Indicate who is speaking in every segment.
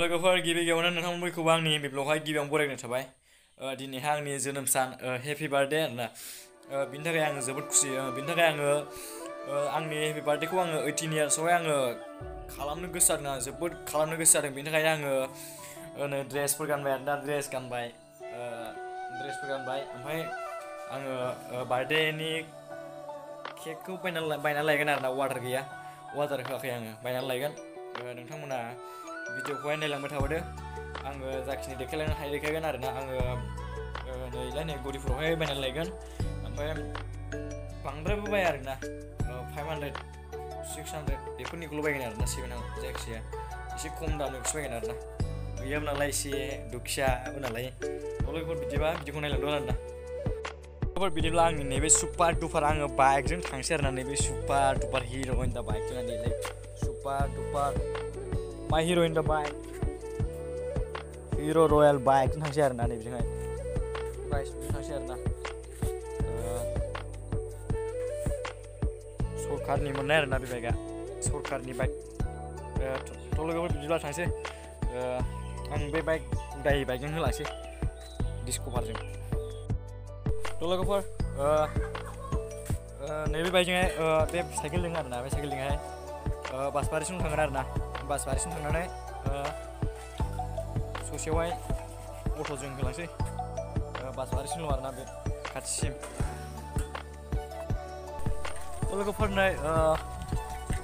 Speaker 1: लोगोफोर गिबियावनो नोंथांमोन बयखौबो आंनि बिब्लगावहाय गिबियावनो बरायनाय थाबाय दिनैहाय आंनि जोनोम सान हेपि बार्थडे आरोना बिनि थाखाय आङो जोबोद खुसि बिनि थाखाय आङो आंनि हेपि बार्थडेखौ आङो 18 इयार्सआवहाय आङो खालामनो गोसो जादों जोबोद खालामनो गोसो जादों बिनि थाखाय आङो नै ड्रेसफोर गानबाय आरोना ड्रेसफोर गानबाय ओमफ्राय आङो बार्थडेनि केकखौ बायना लायगोन आरोना वाटार गैया वाटार होआखै आङो बायनानै लायगोन नोंथांमोना भिडिअखौहाय नायलांबाय थाबोदो आङो जाखिनि देखायलांनो हायो देखायगोन आरोना आङो नै गरिफोरावहाय बायनानै लायगोन ओमफ्राय बांद्रायबो बाया आरोना 500 600 बेफोरनिखौल' बायगोन आरोना 700 जायखिजाया एसे खम दामनिखौसो बायगोन आरोना गैयाबो नालाय एसे दुखियाबो नालाय लोगोफोर बिदिबा भिडिअखौ नायलांदो आरोना बिदिब्ला आंनि नैबे सुपार डुपार आङो बाइकजों थांसै आरोना नैबे सुपार डुपार हिर' इन दा बाइकजों नैलाय सुपार डुपार माय हिर' इन दा बाइक हिर' रयेल बाइकजों थांसै आरोना नैबेजोंहाय बाइकजों थांसै आरोना सरकारनि मोननाय आरोना बे बाइकआ सरकारनि बाइक थ' लोगोफोर बिदिब्ला थांसै आं बे बाइकजों होलांसै डिस्कभारजों थ' लोगोफोर नैबे बाइकजोंहाय बे साइकेलजों आरोना बे साइकेलजोंहाय बासबारिसिम थांगोन आरोना बासबारिसिम थांनानै ससेयावहाय अट'जों होलांसै बासबारिसिमल' आरोना बे खाथिसिम लोगोफोरनो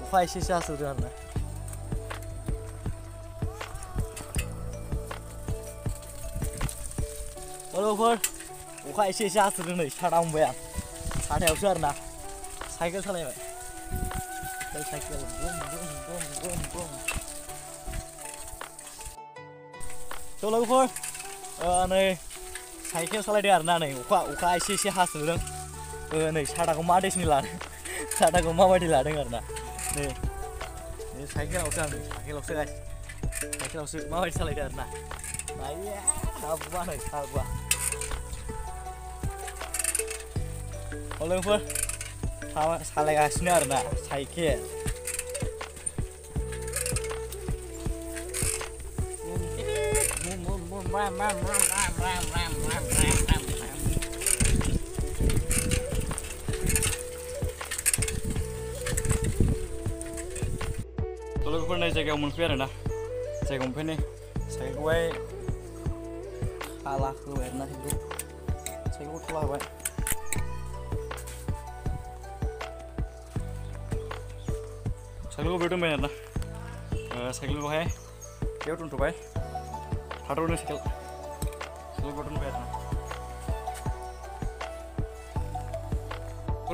Speaker 1: अखा एसे हासोदों आरोना लोगोफोर अखा एसे हासोदों नै साथा हमबाय आं साथायावसो आरोना साइकेल सालायबाय साइकेल थ' लोगोफोर नै साइकेल सालायदों आरोना नै अखा एसे हासोदों नै साथाखौ मा देसनि लादों साथाखौ माबायदि लादों आरोना नै साइकेलावसो आं साइकेलावसो माबायदि सालायदों आरोना नाया हाबुआ नै हाबुआ लोगोफोर सालायगासिनो आरोना साइकेल लोगोफोर नै जायगायाव मोनफैबाय आरोना जायगायाव मोनफैनाय साइकेलखौहाय थाला होबाय आरोना साइकेलखौ थाला होबाय साइकेलखौ बेयाव दोनबाय आरोना साइकेलखौहाय बेयाव दोनथ'बाय थाथ'नो साइकेलखौ दोनबाय आरोना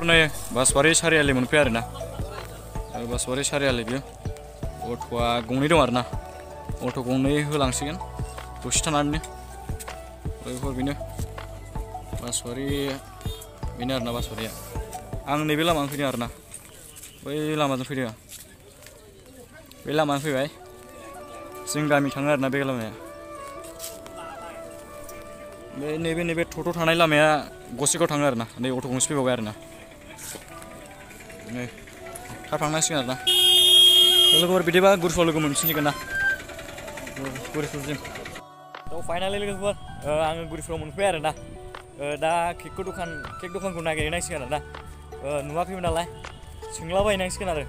Speaker 1: नै बासबारि सारियालि मोनफैबाय आरोना बासबारि सारियालि बियो अट'आ गंनै दं आरोना अट' गंनै होलांसिगोन दसे थानानैनो लोगोफोर बेनो बासबारि बेनो आरोना बासबारिया आं नैबे लामाजों फैदों आरोना बै लामाजों फैदों बे लामाजों फैबाय जों गामि थाङो आरोना बे लामाया नैबे टट' थानाय लामाया गसाइगाव थाङो आरोना नै अट' गंसे फैबावबाय आरोना नै थाब थांनांसिगोन आरोना लोगोफोर बिदिबा गुरफुराव लोगो मोनफिनसिगोन ना गुरफुरसिम थ' फाइनालि लोगोफोर आङो गुरफुराव मोनफैबाय आरोना दा केक दखानखौ नागिरहैनांसिगोन आरोना नुवाखैमोन नालाय सोंलाबायनांसिगोन आरो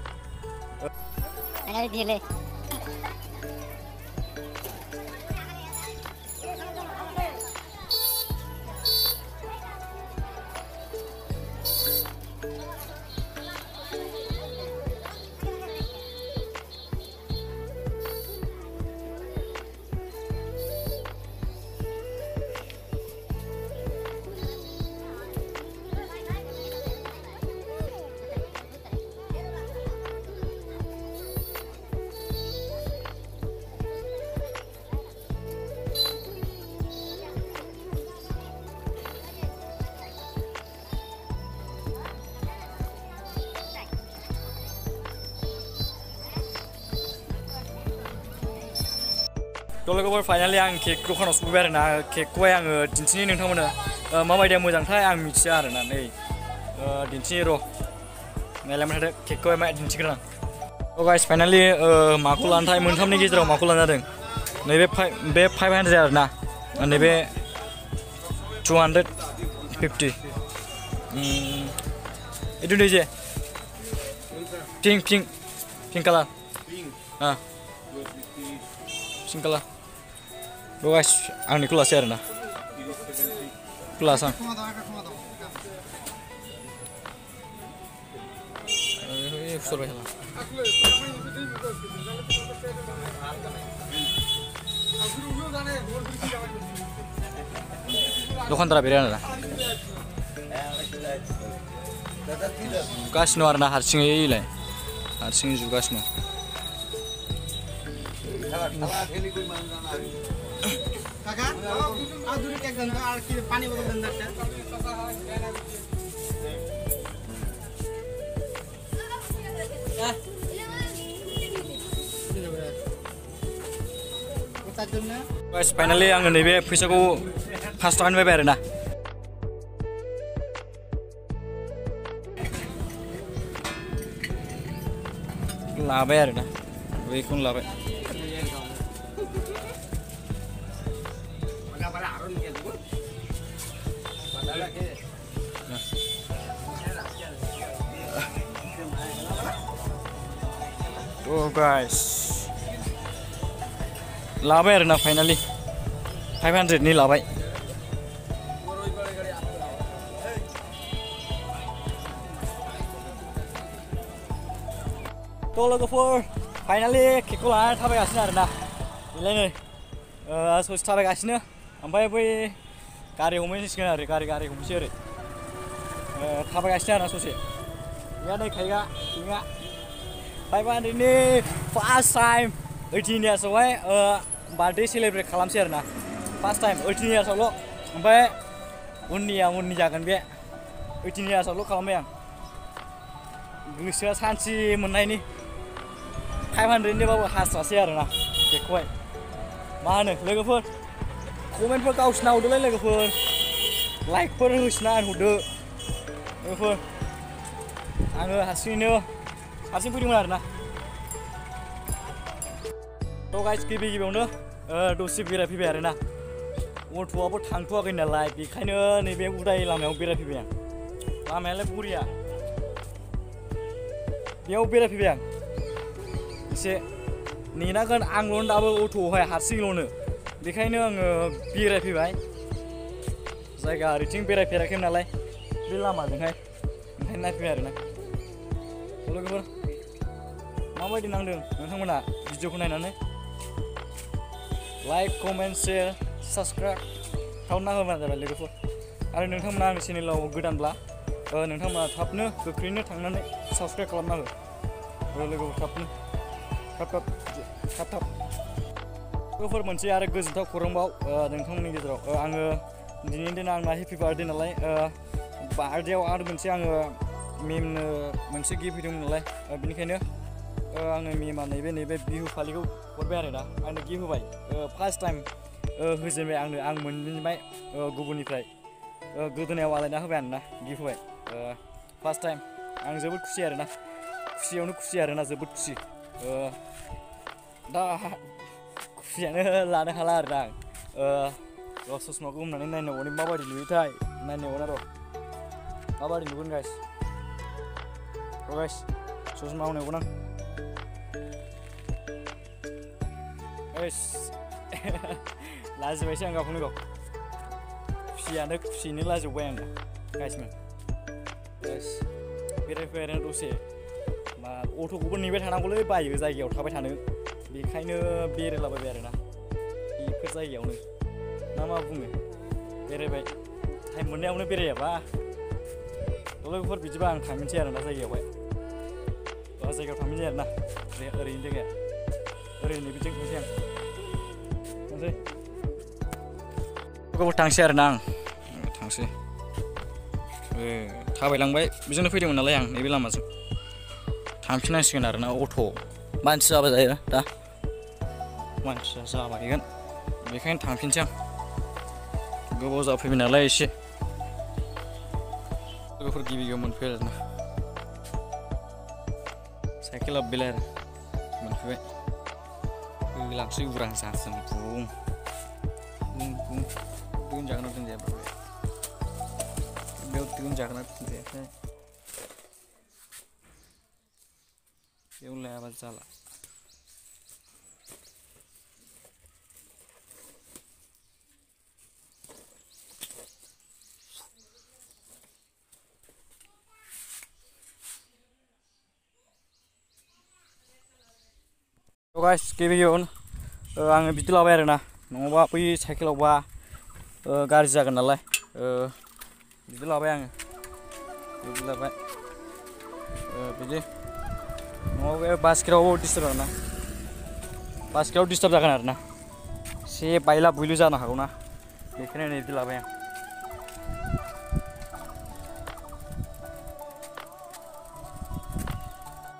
Speaker 1: लोगोफोर फाइनालि आं केक दखानाव सफैबाय आरोना केकखौहाय आङो दिन्थिनि नोंथांमोननो माबायदिया मोजांथाय आं मिथिया आरोना नै दिन्थिनि र' नायलांबाय थादो केकखौहाय मा दिन्थिग्रोन आं थ' गाइस फाइनालि माखौ लानोथाय मोनथामनि गेजेराव माखौ लानो जादों नैबे 500 आरोना नैबे 250 itu deh je pink color pink color lo guys ang ni kelas na kelas ang दखानदारा बेरायना दा जुगासिनो आरोना हारसिङैलाय हारसिङै जुगासिनो guys finally आङो नैबे फैसाखौ 5 थाखानि बायबाय आरोना लाबाय आरोना बेखौनो लाबाय oh guys लाबाय आरोना फाइनालि 500 नि लाबाय थ' लोगोफोर फाइनालि केकखौ लानानै थाबायगासिनो आरोना बेलाय नै ससे थाबायगासिनो ओमफ्राय बै गारि हमहैसिगोन आरो गारि हमसै ओरै थाबायगासिनो आरोना ससे गैया नै खायगा केकआ 500 नि फार्स्ट टाइम 18 इयार्सआवहाय बार्थडे सेलेब्रेट खालामसै आरोना फार्स्ट टाइम 18 इयार्सआवल' ओमफ्राय उननि जागोन बे 18 इयार्सआवल' खालामबाय आं गोसोआ सान्थि मोननायनि 500 निबाबो हास्रासै आरोना केकखौहाय मा होनो लोगोफोर कमेन्टफोर गावसिना हरदोलाय लोगोफोर लाइकफोर होसिना हरदो लोगोफोर आङो हारसिं फैदोंमोन आरोना थ' गाइस गिबियावनो दसे बेरायफैबाय आरोना अट'आबो थांथ'वाखै नालाय बेखायनो नैबे उदाय लामायाव बेरायफैबाय आं लामायालाय बरिया बेयाव बेरायफैबाय आं एसे नेनांगोन आंल' दाबो अट'आवहाय हारसिंल'नो बेखायनो आङो बेरायफैबाय जायगा ओरैथिं बेरायफेराखैमोन नालाय बे लामाजोंहाय ओंखायनो नायफैबाय आरोना लोगोफोर माबायदि नांदों नोंथांमोना भिडिअखौ नायनानै लाइक कमेन्ट शेयार साबस्क्राइब खालामना होबानो जाबाय लोगोफोर आरो नोंथांमोना आंनि चेनेलाव गोदानब्ला नोंथांमोना थाबनो गोख्रैनो थांनानै साबस्क्राइब खालामना हो लोगोफोर थाबनो थाब लोगोफोर मोनसे आरो गोजोनथाव खौरांबाव नोंथांमोननि गेजेराव आङो दिनैनि दिना आंना हेपि बार्थडे नालाय बार्थडेआव आरो मोनसे आङो मेमनो मोनसे गिफ्ट होदोंमोन नालाय बेनिखायनो आङो मेमा नैबे बिहु फालिखौ हरबाय आरोना आंनो गिफ्ट होबाय फार्स्ट टाइम होजेनबाय आं मोनजेनबाय गुबुननिफ्राय गोदोनायाव आलायना होबाय आरोना गिफ्ट होबाय फार्स्ट टाइम आं जोबोद खुसि आरोना खुसियावनो खुसि आरोना जोबोद खुसि दा खुसियानो लानो हाला आरोना आं ससमाखौ हमनानै नायनांगौनि माबायदि नुयोथाय नायनांगौना र' माबायदि नुगोन गाइस ससमा हमनांगौ आं लाजिबायसो आं गावखौनो गाव खुसियैनो लाजोबबाय आं दा गाइसमोन बेरायफैबाय आरो दसे मा अट'खौबो नेबाय थानांगौलै बायो जायगायाव थाबाय थानो बेखायनो बेरायलाबायबाय आरोना बेफोर जायगायावनो ना मा बुङो बेरायबाय टाइम मोननायावनो बेरायाबा लोगोफोर बिदिबा आं थांनोसै आरोना जायगायाव थांनोसै आरोना ओरैनो जायगाया ओरैनो बिजों थांसै आं थांसै आरोना आं थांसै थाबायलांबाय बिजोंनो फैदोंमोन नालाय आं नैबे लामाजों थांफिननांसिगोन आरोना अट' मानसि जाबाय जायो दा मानसिया जाबायगोन बेखायनो थांफिनसै आं गोबाव जाफैबाय नालाय एसे लोगोफोर गिबियाव मोनफैबाय आरोना साइकेला बेलाय आरो मोनफैबाय होलांसै उरां जाजों बुं दोनजागोन ना दोनजाया बेयाव दोनजागोन ना दोनजायाथाय बेयाव लायाबा जाला guys गिबियावनो आङो बिदि लाबाय आरोना नङाबा बै साइकेलावबा गाज्रि जागोन नालाय बिदि लाबाय आङो बिदि लाबाय बिदि नङाबा बास्केटाव डिस्टार्ब जागोन ना बास्केटाव डिस्टार्ब जागोन आरोना एसे बायला बुयलु जानो हागौ ना बेखायनो बिदि लाबाय आं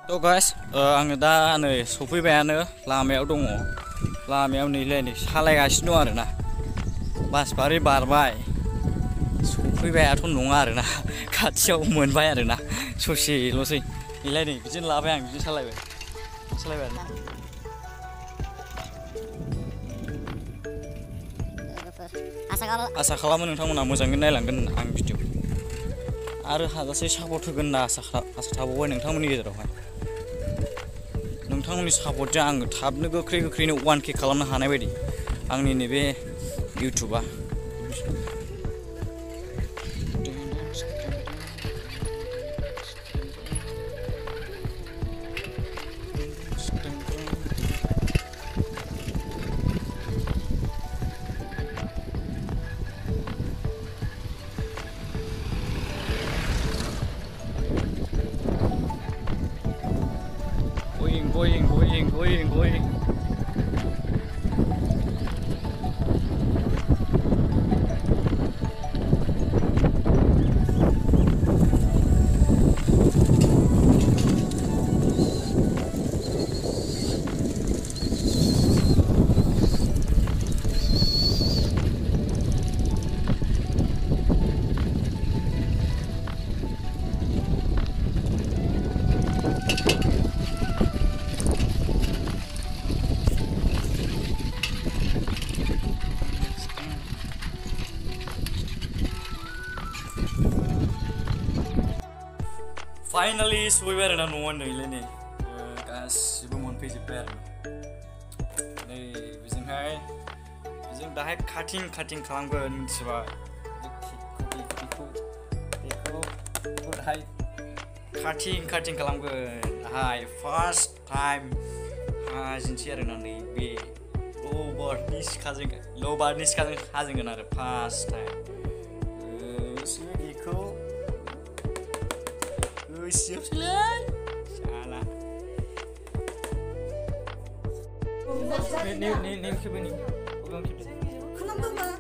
Speaker 1: थ' गाइस आङो दा नै सफैबायानो लामायाव दङ लामायाव नै सालायगासिनो दं आरोना बासबारि बारबाय सफैबायाथ' नङा आरोना खाथियाव मोनबाय आरोना ससेल'सै नैलाय नै बिदिनो लाबाय आं बिदिनो सालायबाय आरोना आसा खालामो नोंथांमोना मोजाङै नायलांगोन आं भिडिअ आरो हाजासे सापर्ट होगोन होनना आसा थाबावबाय नोंथांमोननि गेजेरावहाय नोंथांमोननि सापर्टजों आङो थाबनो गोख्रैनो 1K खालामनो हानाय बायदि आंनि नैबे इउटुबा going. Finally, सहैबाय आरोना न'आव नैलाय नै गासिबो मोनफैजोब्बाय आरो नै बेजोंहाय बेजों दाहाय काटिं खालामगोन मिथिबाय बेखौ दाहाय काटिं खालामगोन दाहाय फार्स्ट टाइम हाजिनसै आरोना नैबे लबारनि सिखाजों हाजिनगोन आरो फार्स्ट टाइम बेखौ siap-siap salah nih coba nih pegang gitu kenapa mbak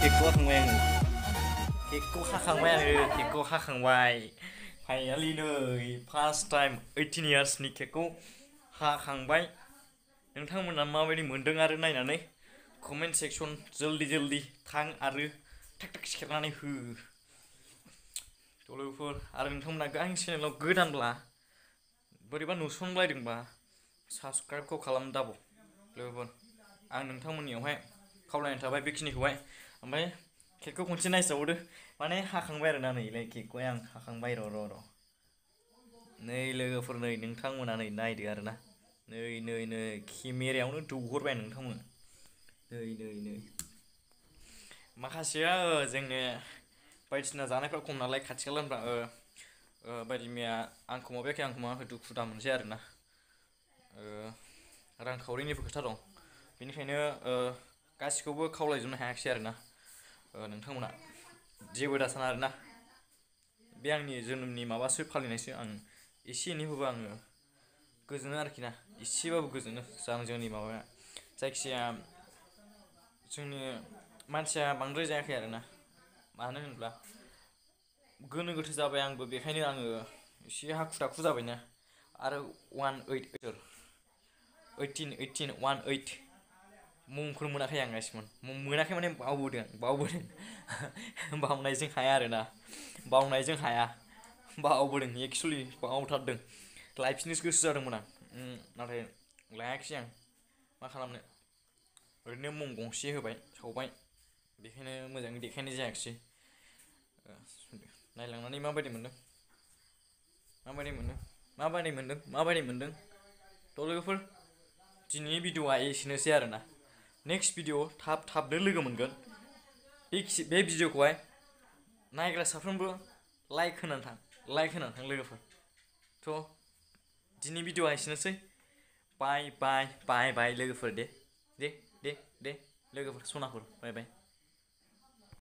Speaker 1: केकखौ हाखांबाय आङो केकखौ हाखांबाय आङो केकखौ हाखांबाय फाइनालि नै फार्स्ट टाइम 18 इयार्सनि केकखौ हाखांबाय नोंथांमोना माबायदि मोन्दों आरो नायनानै कमेन्ट सेक्सन जल्दि थां आरो टाक टाक सेरनानै हो लोगोफोर आरो नोंथांमोना आंनि चेनेलाव गोदानब्ला बोरैबा नुसनलायदोंबा साबस्क्राइबखौ खालाम दाबो लोगोफोर आं नोंथांमोननियावहाय खावलायनाय थाबाय बेखिनिखौहाय ओमफ्राय केकखौ खनसे नायस्रावदो माने हाखांबाय आरोना नै केकखौहाय आं हाखांबाय र' नै लोगोफोर नै नोंथांमोना नै नायदो आरोना नै केमेरायावनो दौहरबाय नोंथांमोन नै माखासेया जोंनि बायदिसिना जानायफ्रा खम नालाय खाथि खालाफ्रा बायदि मैया आंखौ माबायाखै दुखु दा मोनसै आरोना रांखावरिनिबो खोथा दं बेनिखायनो गासिखौबो खावलायजोबनो हायाखिसै आरोना नोंथांमोना जेबो दा साना आरोना बे आंनि जोनोमनि माबासो फालिनायसो आं एसे एनैबाबो आङो गोजोनो आरोखि ना एसेबाबो गोजोनो जोंनि माबाया जायखिजाया जोंनि मानसिया बांद्राय जायाखै आरोना मानो होनब्ला गोनो गोथो जाबाय आंबो बेखायनो आङो एसे हाखु दाखु जाबायना आरो 18 मुंखौनो मोनाखै आं गासिमोन मोनाखै माने बावबोदों बावनायजों हाया आरोना बावनायजों हाया बावबोदों एक्सुवेलि बावथारदों लायफिननोसो गोसो जादोंमोन आं नाथाय लायाखिसै आं मा खालामनो ओरैनो मुं गंसे होबाय सावबाय बेखायनो मोजाङै देखायनाय जायाखिसै नायलांनानै माबायदि मोन्दों थ' लोगोफोर दिनैनि भिडिअ'आ एसेनोसै आरोना नेक्स्ट भिडिअ थाबनो लोगो मोनगोन बे भिडिअ'खौहाय नायग्रा साफ्रोमबो लाइक होनानै थां लोगोफोर थ' दिनैनि भिडिअ'आ एसेनोसै बाय लोगोफोर दे लोगोफोर सनाफोर बाय